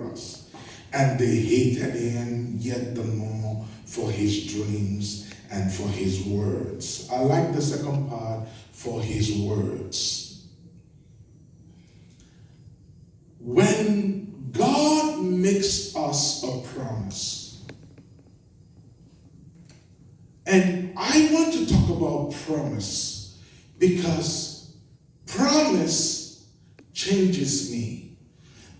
us. And they hated him yet the more for his dreams and for his words. I like the second part, for his words. When God makes us a promise, and I want to talk about promise because promise changes me.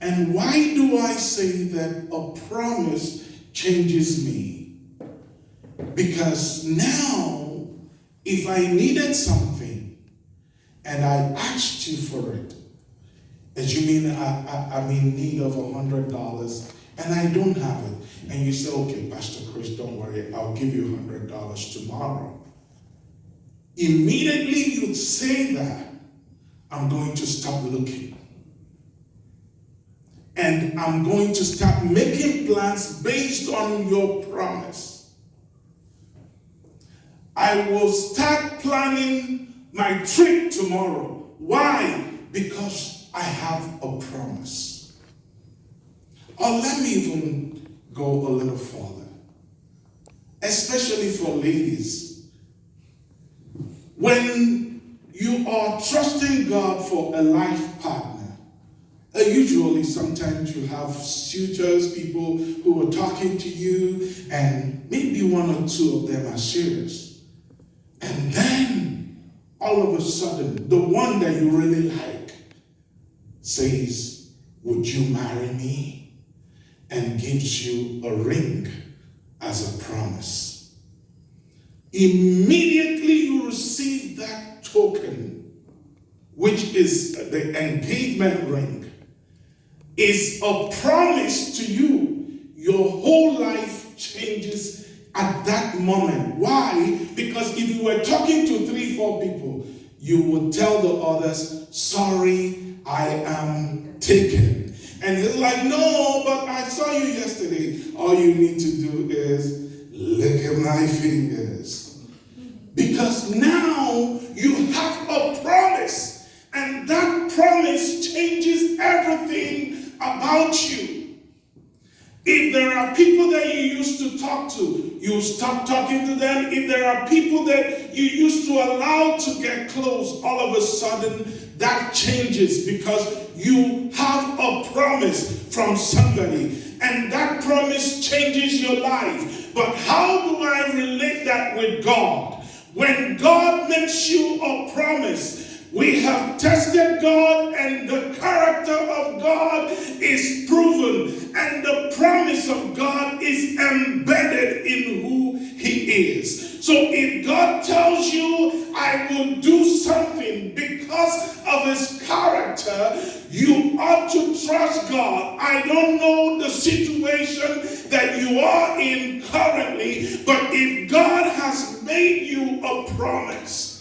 And why do I say that a promise changes me? Because now, if I needed something and I asked you for it, as you mean I'm in need of $100 and I don't have it, and you say, okay, Pastor Chris, don't worry, I'll give you $100 tomorrow. Immediately you'd say that, I'm going to stop looking. And I'm going to start making plans based on your promise. I will start planning my trip tomorrow. Why? Because I have a promise. Or let me even go a little further. Especially for ladies. When you are trusting God for a life partner, usually sometimes you have suitors, people who are talking to you, and maybe one or two of them are serious. And then, all of a sudden, the one that you really like says, would you marry me? And gives you a ring as a promise. Immediately you receive that token, which is the engagement ring, is a promise to you. Your whole life changes at that moment. Why? Because if you were talking to 3-4 people, you would tell the others, sorry, I am taken. And he's like, no, but I saw you yesterday. All you need to do is look at my fingers. Because now you have a promise. And that promise changes everything about you. If there are people that you used to talk to, you stop talking to them. If there are people that you used to allow to get close, all of a sudden that changes because you have a promise from somebody. And that promise changes your life. But how do I relate that with God? When God makes you a promise, we have tested God, and the character of God is proven, and the promise of God is embedded in who He is. So if God tells you, I will do something because of His character, you ought to trust God. I don't know the situation that you are in currently, but if God has made you a promise,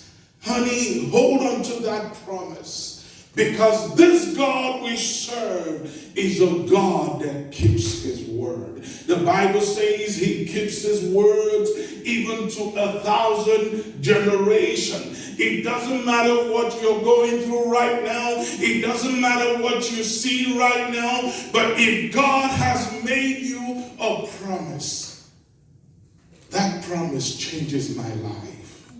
honey, hold on to that promise. Because this God we serve is a God that keeps His word. The Bible says He keeps His words even to 1,000 generations. It doesn't matter what you're going through right now. It doesn't matter what you see right now. But if God has made you a promise, that promise changes my life.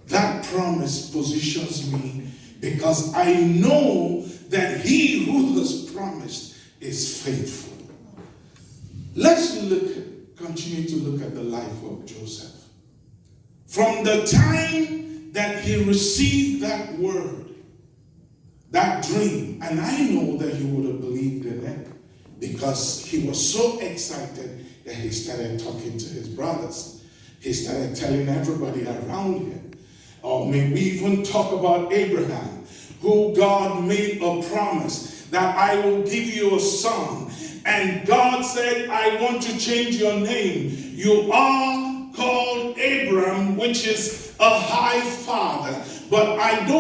That promise positions me because I know that He who has promised is faithful. Let's continue to look at the life of Joseph. From the time that he received that word, that dream, and I know that he would have believed in it because he was so excited that he started talking to his brothers. He started telling everybody around him. Or may we even talk about Abraham, who God made a promise that I will give you a son. And God said, I want to change your name. You are called Abram, which is a high father. But I don't